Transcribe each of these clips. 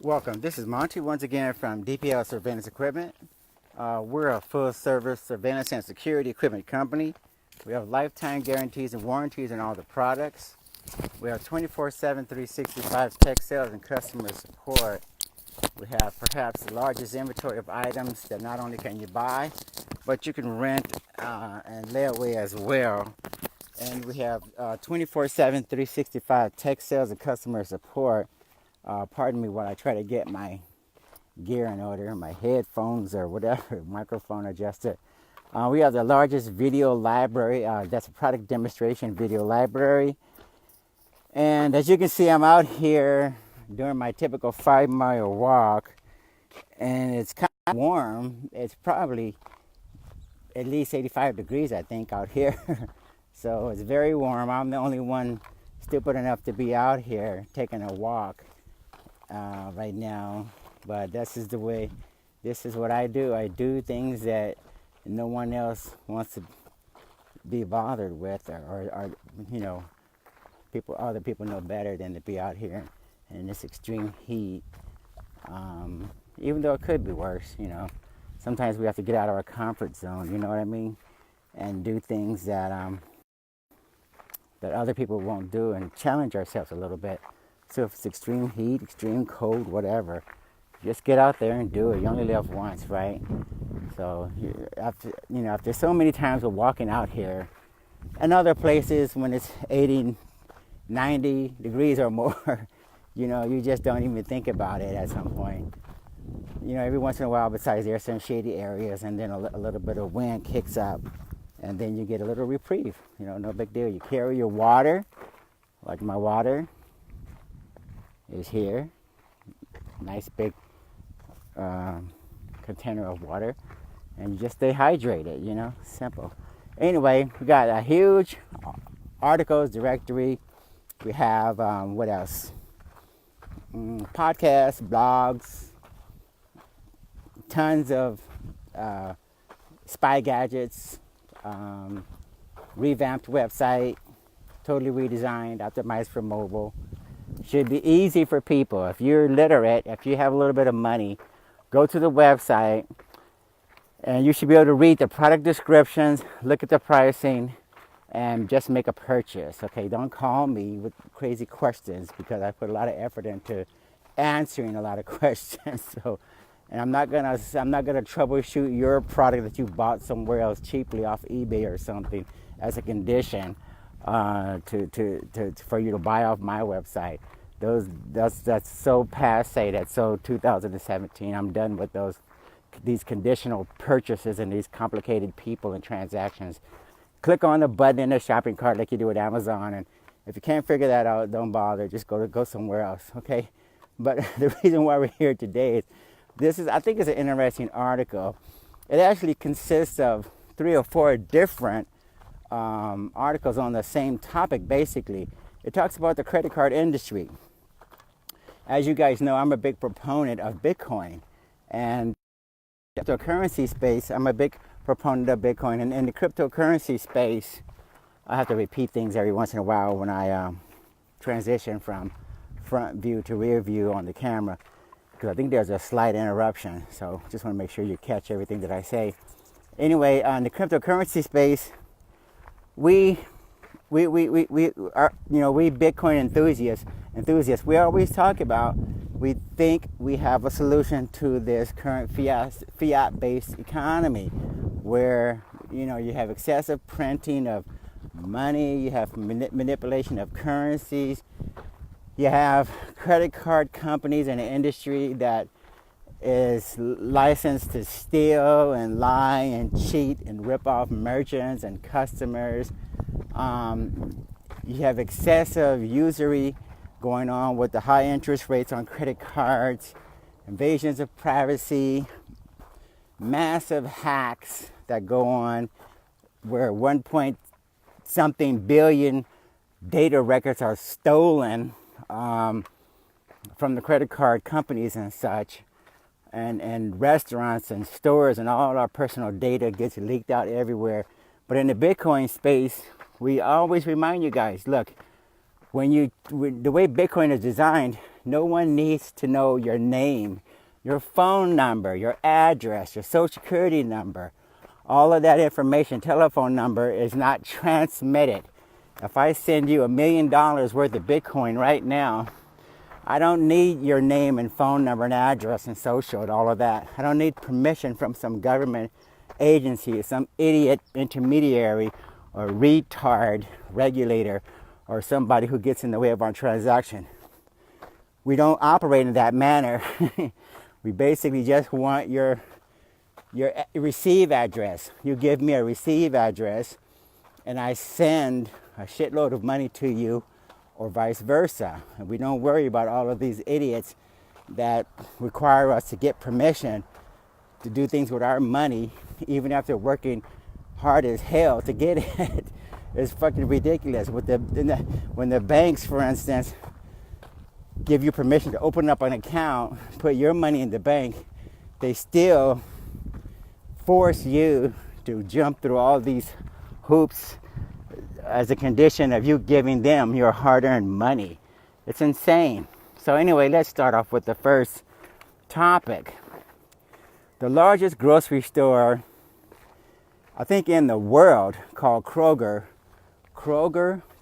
Welcome. This is Monty once again from DPL Surveillance Equipment. We're a full-service surveillance and security equipment company. We have lifetime guarantees and warranties on all the products. We have 24/7, 365 tech sales and customer support. We have perhaps the largest inventory of items that not only can you buy, but you can rent and lay away as well. And we have 24/7, 365 tech sales and customer support. Pardon me while I try to get my gear in order, my headphones or whatever, microphone adjusted. We have the largest video library. That's a product demonstration video library. And as you can see, I'm out here doing my typical 5-mile walk, and it's kind of warm. It's probably at least 85 degrees, I think, out here. So it's very warm. I'm the only one stupid enough to be out here taking a walk right now. But this is the way, this is what I do. I do things that no one else wants to be bothered with, or you know, other people know better than to be out here in this extreme heat. Even though it could be worse, you know. Sometimes we have to get out of our comfort zone, you know what I mean? And do things that that other people won't do, and challenge ourselves a little bit. So if it's extreme heat, extreme cold, whatever, just get out there and do it. You only live once, right? So after so many times of walking out here, and other places when it's 80, 90 degrees or more, you know, you just don't even think about it at some point. You know, every once in a while, besides there's some shady areas, and then a little bit of wind kicks up, and then you get a little reprieve. You know, no big deal. You carry your water, like my water is here. Nice big container of water, and you just stay hydrated, you know, simple. Anyway, we got a huge articles directory. We have, what else? Podcasts, blogs, tons of spy gadgets, revamped website, totally redesigned, optimized for mobile. Should be easy for people. If you're literate, if you have a little bit of money, go to the website, and you should be able to read the product descriptions, look at the pricing, and just make a purchase. Okay, don't call me with crazy questions, because I put a lot of effort into answering a lot of questions. So, and I'm not gonna troubleshoot your product that you bought somewhere else cheaply off eBay or something as a condition for you to buy off my website. That's so passe. That's so 2017. I'm done with these conditional purchases and these complicated people and transactions. Click on the button in the shopping cart like you do with Amazon, and if you can't figure that out, don't bother. Just go somewhere else, okay? But the reason why we're here today is I think it's an interesting article. It actually consists of 3 or 4 different articles on the same topic. Basically, it talks about the credit card industry. As you guys know, I'm a big proponent of Bitcoin, and cryptocurrency space. I'm a big proponent of Bitcoin, and in the cryptocurrency space, I have to repeat things every once in a while when I transition from front view to rear view on the camera, because I think there's a slight interruption. So just want to make sure you catch everything that I say. Anyway, on the cryptocurrency space, we are, you know, we Bitcoin enthusiasts, we always talk about, we think we have a solution to this current fiat-based economy, where, you know, you have excessive printing of money, you have manipulation of currencies, you have credit card companies in an industry that is licensed to steal and lie and cheat and rip off merchants and customers. You have excessive usury going on with the high interest rates on credit cards, invasions of privacy, massive hacks that go on, where 1 point something billion data records are stolen from the credit card companies and such, and restaurants and stores, and all our personal data gets leaked out everywhere. But in the Bitcoin space, we always remind you guys, look, the way Bitcoin is designed, No one needs to know your name, your phone number, your address, your social security number. All of that information, telephone number, is not transmitted. If I send you $1 million worth of Bitcoin right now, I don't need your name and phone number and address and social and all of that. I don't need permission from some government agency, some idiot intermediary or retard regulator or somebody who gets in the way of our transaction. We don't operate in that manner. We basically just want your receive address. You give me a receive address and I send a shitload of money to you, or vice versa. And we don't worry about all of these idiots that require us to get permission to do things with our money, even after working hard as hell to get it. It's fucking ridiculous. When the banks, for instance, give you permission to open up an account, put your money in the bank, they still force you to jump through all these hoops as a condition of you giving them your hard-earned money. It's insane. So anyway, let's start off with the first topic. The largest grocery store, I think, in the world, called Kroger,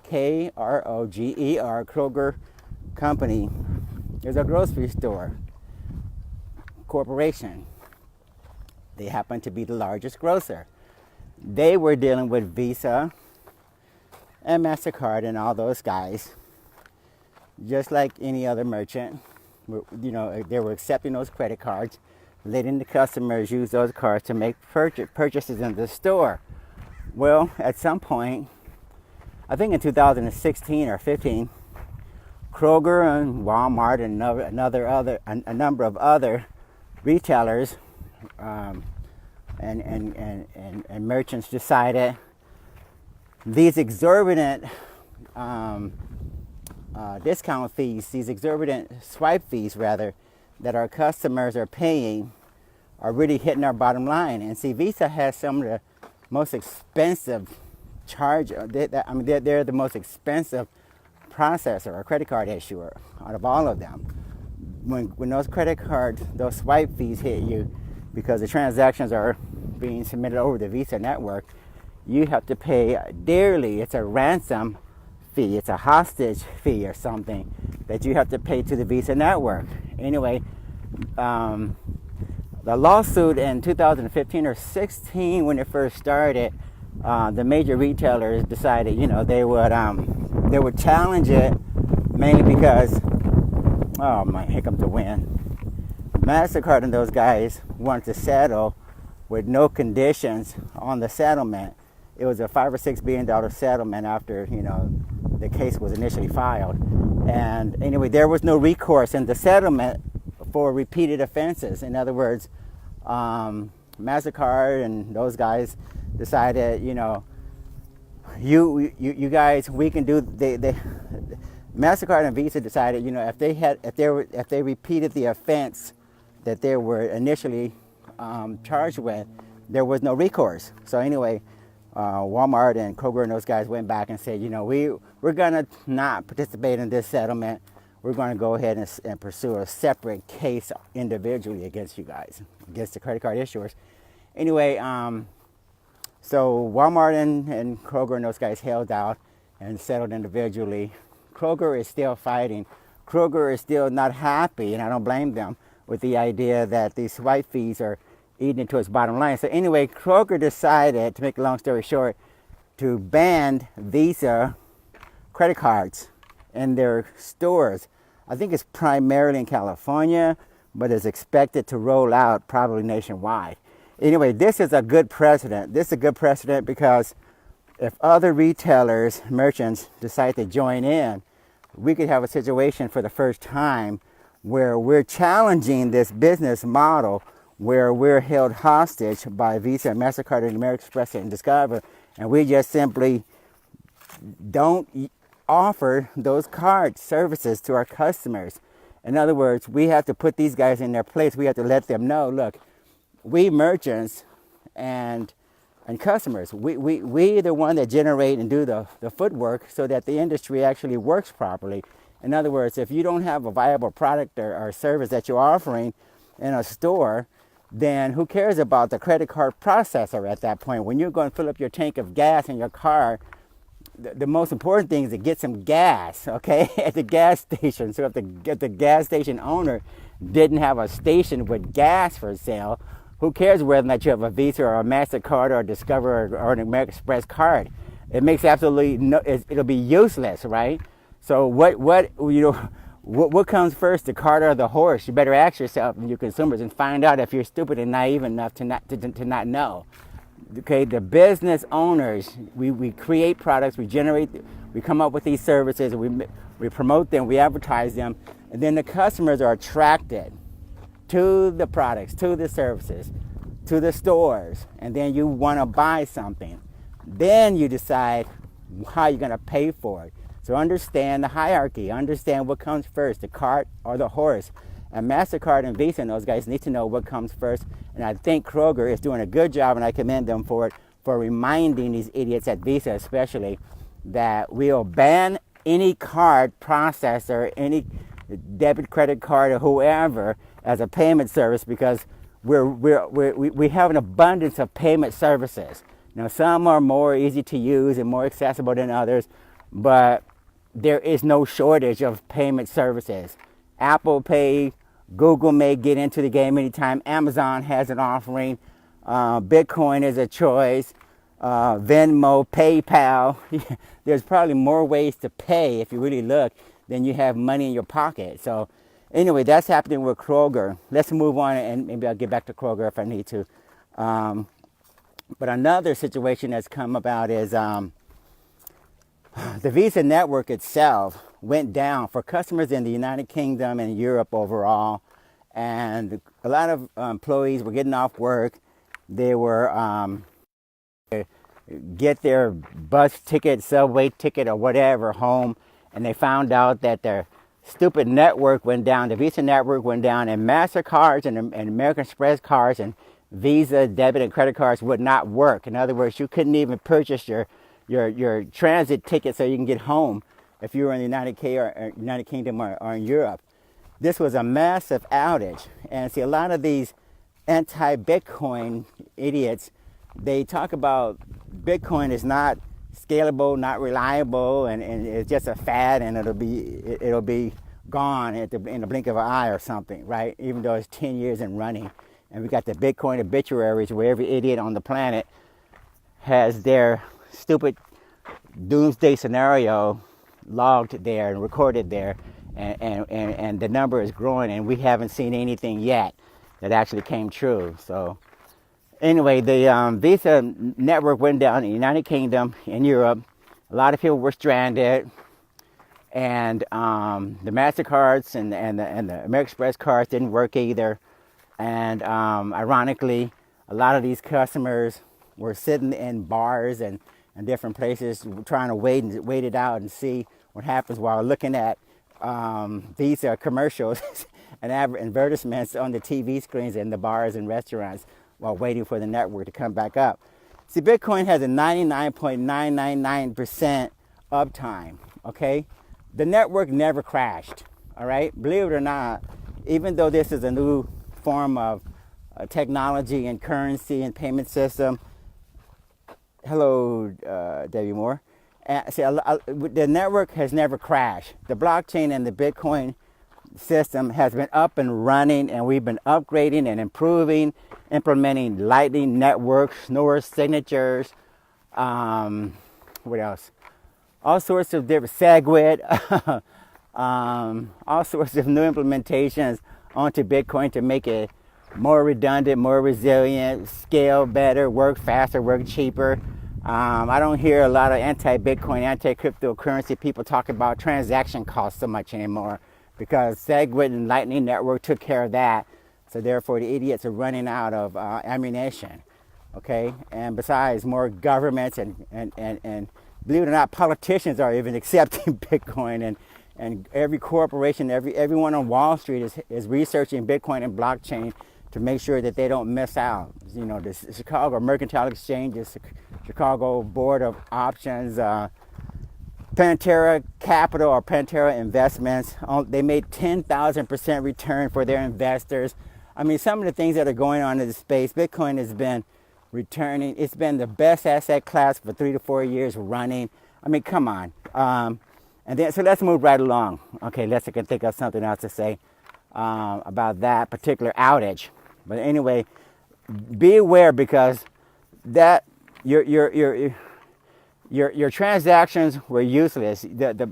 K-R-O-G-E-R, Kroger Company, is a grocery store corporation. They happen to be the largest grocer. They were dealing with Visa and Mastercard and all those guys, just like any other merchant. You know, they were accepting those credit cards, letting the customers use those cards to make purchases in the store. Well, at some point, I think in 2016 or 15, Kroger and Walmart and a number of other retailers and merchants decided these exorbitant discount fees, these exorbitant swipe fees rather, that our customers are paying are really hitting our bottom line. And see, Visa has some of the most expensive they're the most expensive processor or credit card issuer out of all of them. When those credit cards, those swipe fees hit you because the transactions are being submitted over the Visa network, you have to pay dearly. It's a ransom fee. It's a hostage fee or something that you have to pay to the Visa network. Anyway, the lawsuit in 2015 or 16, when it first started, the major retailers decided, they would challenge it, mainly because, oh my, here comes the wind. Mastercard and those guys wanted to settle with no conditions on the settlement. It was a $5 or $6 billion settlement after, the case was initially filed. And anyway, there was no recourse in the settlement for repeated offenses. In other words, Mastercard and those guys decided, you guys, we can do. Mastercard and Visa decided, if they repeated the offense that they were initially charged with, there was no recourse. So anyway, Walmart and Kroger and those guys went back and said, we're gonna not participate in this settlement. We're going to go ahead and pursue a separate case individually against you guys, against the credit card issuers. Anyway, so Walmart and Kroger and those guys held out and settled individually. Kroger is still fighting. Kroger is still not happy, and I don't blame them, with the idea that these swipe fees are eating into its bottom line. So anyway, Kroger decided, to make a long story short, to ban Visa credit cards in their stores. I think it's primarily in California, but is expected to roll out probably nationwide. Anyway, this is a good precedent. This is a good precedent because if other retailers, merchants decide to join in, we could have a situation for the first time where we're challenging this business model, where we're held hostage by Visa, Mastercard, and American Express and Discover, and we just simply don't offer those card services to our customers. In other words, we have to put these guys in their place. We have to let them know, look, we merchants and customers, we the one that generate and do the footwork so that the industry actually works properly. In other words, if you don't have a viable product or service that you're offering in a store, then who cares about the credit card processor at that point? When you're going to fill up your tank of gas in your car, the most important thing is to get some gas, okay, at the gas station. So if the gas station owner didn't have a station with gas for sale, who cares whether or not you have a Visa or a Mastercard or a Discover or an American Express card? It makes absolutely no. It'll be useless, right? So what comes first, the cart or the horse? You better ask yourself and your consumers and find out if you're stupid and naive enough to not know. Okay, the business owners, we create products, we come up with these services, we promote them, we advertise them, and then the customers are attracted to the products, to the services, to the stores, and then you want to buy something. Then you decide how you're going to pay for it. So understand the hierarchy, understand what comes first, the cart or the horse. And Mastercard and Visa and those guys need to know what comes first. And I think Kroger is doing a good job, and I commend them for it, for reminding these idiots at Visa especially that we'll ban any card processor, any debit, credit card, or whoever as a payment service, because we have an abundance of payment services. Now, some are more easy to use and more accessible than others, but there is no shortage of payment services. Apple Pay, Google may get into the game anytime. Amazon has an offering. Bitcoin is a choice. Venmo, PayPal. There's probably more ways to pay if you really look than you have money in your pocket. So anyway, that's happening with Kroger. Let's move on, and maybe I'll get back to Kroger if I need to. But another situation that's come about is the Visa network itself went down for customers in the United Kingdom and Europe overall. And a lot of employees were getting off work. They were get their bus ticket, subway ticket, or whatever home, and they found out that their stupid network went down. The Visa network went down, and Mastercards and American Express cards and Visa, debit, and credit cards would not work. In other words, you couldn't even purchase your transit ticket so you can get home if you were in the United Kingdom or in Europe. This was a massive outage. And see, a lot of these anti-Bitcoin idiots, they talk about Bitcoin is not scalable, not reliable, and it's just a fad, and it'll be gone in the blink of an eye or something, right? Even though it's 10 years and running. And we got the Bitcoin obituaries where every idiot on the planet has their stupid doomsday scenario logged there and recorded there, and the number is growing, and we haven't seen anything yet that actually came true. So anyway, the Visa network went down in the United Kingdom, in Europe. A lot of people were stranded, and the Mastercards and the American Express cards didn't work either. And ironically, a lot of these customers were sitting in bars and different places trying to wait it out and see what happens while looking at Visa commercials and advertisements on the TV screens in the bars and restaurants while waiting for the network to come back up. See, Bitcoin has a 99.999% uptime, okay? The network never crashed, all right? Believe it or not, even though this is a new form of technology and currency and payment system. Hello, Debbie Moore. The network has never crashed. The blockchain and the Bitcoin system has been up and running, and we've been upgrading and improving, implementing Lightning networks, Schnorr signatures, what else? All sorts of different SegWit, all sorts of new implementations onto Bitcoin to make it more redundant, more resilient, scale better, work faster, work cheaper. I don't hear a lot of anti-Bitcoin, anti-cryptocurrency people talk about transaction costs so much anymore, because SegWit and Lightning Network took care of that. So therefore, the idiots are running out of ammunition. Okay, and besides, more governments and believe it or not, politicians are even accepting Bitcoin, and every corporation, everyone on Wall Street is researching Bitcoin and blockchain to make sure that they don't miss out. You know, the Chicago Mercantile Exchange, the Chicago Board of Options, Pantera Capital or Pantera Investments, they made 10,000% return for their investors. I mean, some of the things that are going on in the space, Bitcoin has been returning. It's been the best asset class for 3 to 4 years running. I mean, come on. And then, so let's move right along. Okay, let's think of something else to say about that particular outage. But anyway, be aware, because that your transactions were useless. The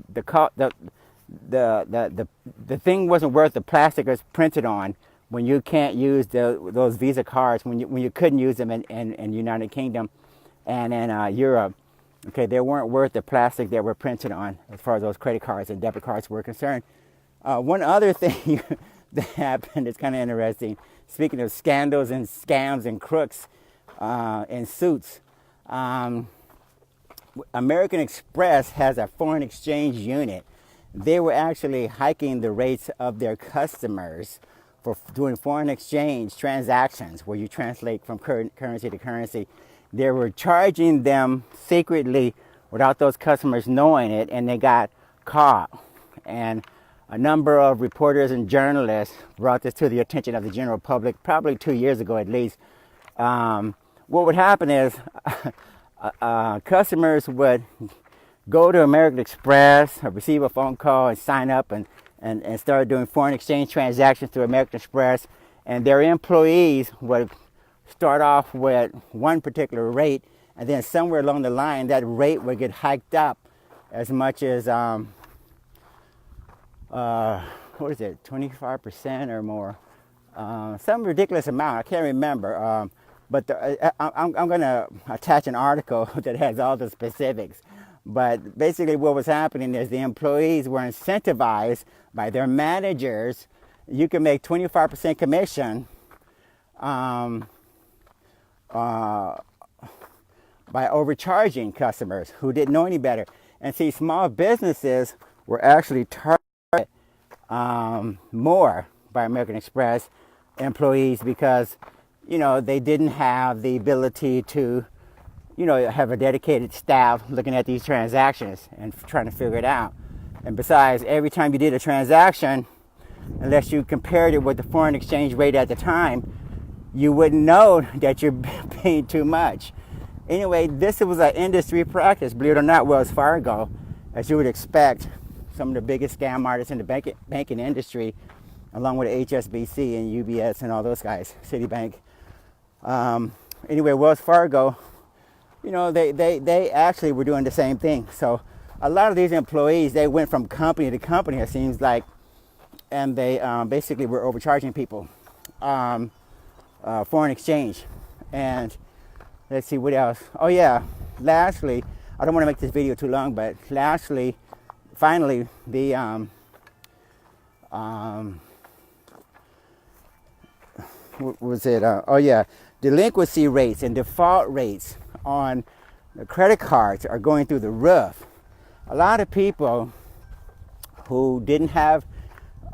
thing wasn't worth the plastic it was printed on when you can't use those Visa cards, when you couldn't use them in United Kingdom and in Europe. Okay, they weren't worth the plastic that were printed on as far as those credit cards and debit cards were concerned. One other thing that happened is kind of interesting. Speaking of scandals and scams and crooks in suits, American Express has a foreign exchange unit. They were actually hiking the rates of their customers for doing foreign exchange transactions where you translate from currency to currency. They were charging them secretly without those customers knowing it, and they got caught. And a number of reporters and journalists brought this to the attention of the general public, probably 2 years ago at least. What would happen is customers would go to American Express or receive a phone call and sign up and start doing foreign exchange transactions through American Express, and their employees would start off with one particular rate, and then somewhere along the line that rate would get hiked up as much as 25% or more, some ridiculous amount. I can't remember, but I'm going to attach an article that has all the specifics. But basically what was happening is the employees were incentivized by their managers. You can make 25% commission by overcharging customers who didn't know any better. And see, small businesses were actually targeted more by American Express employees because, you know, they didn't have the ability to, you know, have a dedicated staff looking at these transactions and trying to figure it out. And besides, every time you did a transaction, unless you compared it with the foreign exchange rate at the time, you wouldn't know that you're paying too much. Anyway, this was an industry practice, believe it or not. Wells Fargo, as you would expect, some of the biggest scam artists in the banking industry, along with HSBC and UBS and all those guys, Citibank. Anyway, Wells Fargo, you know, they actually were doing the same thing. So a lot of these employees, they went from company to company, it seems like, and they basically were overcharging people. Foreign exchange. And let's see what else. Oh yeah, lastly, I don't want to make this video too long, but lastly, finally, the what was it? Oh yeah, delinquency rates and default rates on the credit cards are going through the roof. A lot of people who didn't have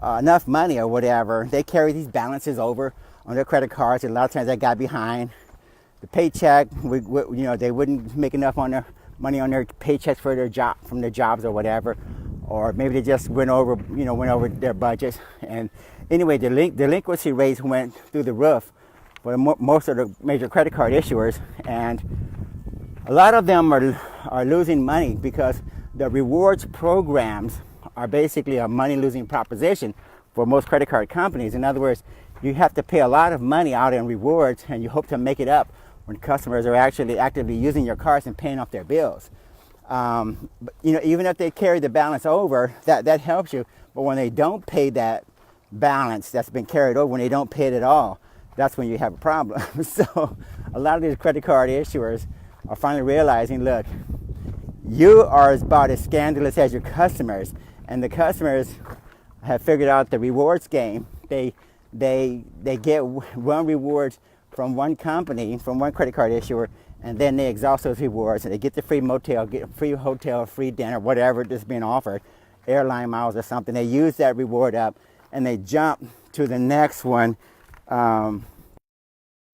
enough money or whatever, they carry these balances over on their credit cards, and a lot of times they got behind. The paycheck, you know, they wouldn't make enough on their money on their paychecks for their job, from their jobs or whatever, or maybe they just went over their budgets. And anyway, delinquency rates went through the roof for most of the major credit card issuers, and a lot of them are losing money because the rewards programs are basically a money-losing proposition for most credit card companies. In other words, you have to pay a lot of money out in rewards, and you hope to make it up when customers are actually actively using your cards and paying off their bills. But, you know, even if they carry the balance over, that helps you. But when they don't pay that balance that's been carried over, when they don't pay it at all, that's when you have a problem. So a lot of these credit card issuers are finally realizing, look, you are about as scandalous as your customers, and the customers have figured out the rewards game. They get one reward from one company, from one credit card issuer, and then they exhaust those rewards, and they get the free motel, get a free hotel, free dinner, whatever is being offered, airline miles or something. They use that reward up, and they jump to the next one.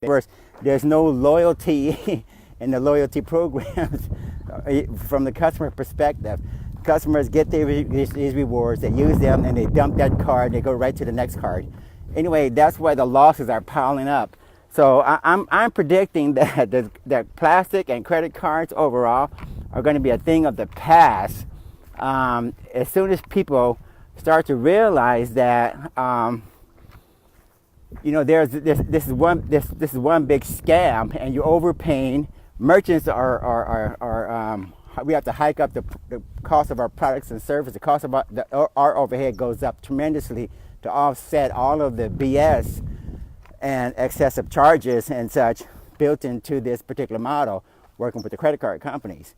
There's no loyalty in the loyalty programs from the customer perspective. Customers get these rewards, they use them, and they dump that card, they go right to the next card. Anyway, that's why the losses are piling up. So I'm predicting that plastic and credit cards overall are going to be a thing of the past. As soon as people start to realize that, this is one big scam, and you're overpaying. Merchants we have to hike up the cost of our products and services. The cost of our overhead goes up tremendously to offset all of the BS and excessive charges and such built into this particular model, working with the credit card companies.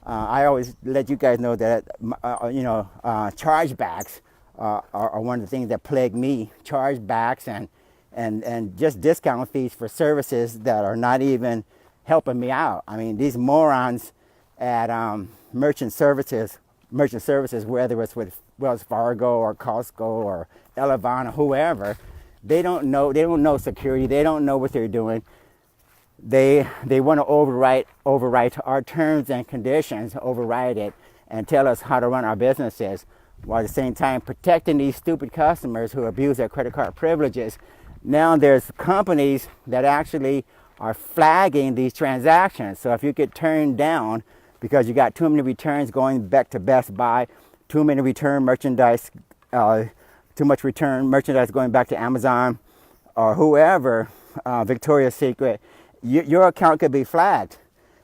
I always let you guys know that, chargebacks are one of the things that plague me. Chargebacks and just discount fees for services that are not even helping me out. I mean, these morons at merchant services, whether it's with Wells Fargo or Costco or Elevon or whoever, they don't know security. They don't know what they're doing. They want to overwrite our terms and conditions, override it, and tell us how to run our businesses, while at the same time protecting these stupid customers who abuse their credit card privileges. Now there's companies that actually are flagging these transactions. So if you get turned down because you got too many returns going back to Best Buy, too much return merchandise going back to Amazon or whoever, Victoria's Secret, your account could be flagged.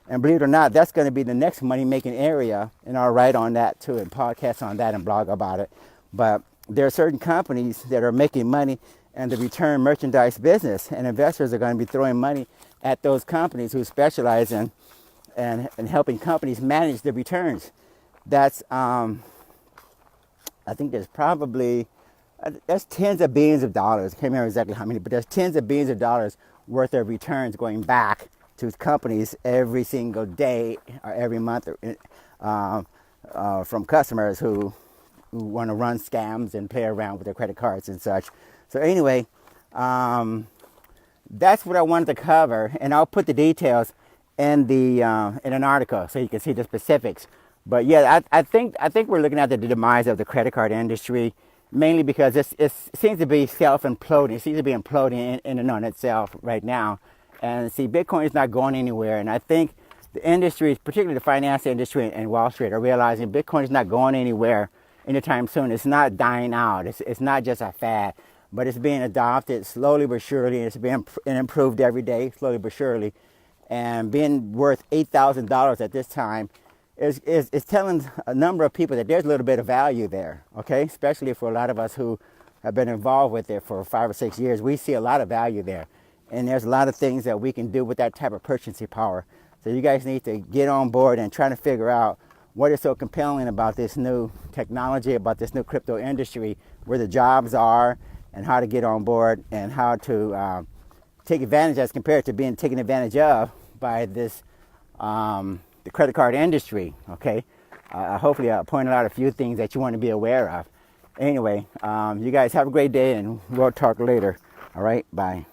And believe it or not, that's going to be the next money-making area, and I'll write on that too, and podcast on that and blog about it. But there are certain companies that are making money in the return merchandise business, and investors are going to be throwing money at those companies who specialize in helping companies manage the returns. That's I think there's tens of billions of dollars. I can't remember exactly how many, but there's tens of billions of dollars worth of returns going back to companies every single day or every month from customers who want to run scams and play around with their credit cards and such. So anyway, that's what I wanted to cover, and I'll put the details in an article so you can see the specifics. But yeah, I think we're looking at the demise of the credit card industry, mainly because it seems to be self-imploding. It seems to be imploding in and on itself right now. And see, Bitcoin is not going anywhere. And I think the industry, particularly the finance industry and Wall Street, are realizing Bitcoin is not going anywhere anytime soon. It's not dying out. It's not just a fad, but it's being adopted slowly but surely. It's being improved every day, slowly but surely. And being worth $8,000 at this time is telling a number of people that there's a little bit of value there, okay? Especially for a lot of us who have been involved with it for 5 or 6 years. We see a lot of value there. And there's a lot of things that we can do with that type of purchasing power. So you guys need to get on board and try to figure out what is so compelling about this new technology, about this new crypto industry, where the jobs are, and how to get on board, and how to take advantage as compared to being taken advantage of by this the credit card industry. Okay, hopefully I pointed out a few things that you want to be aware of. Anyway, you guys have a great day, and we'll talk later. All right, bye.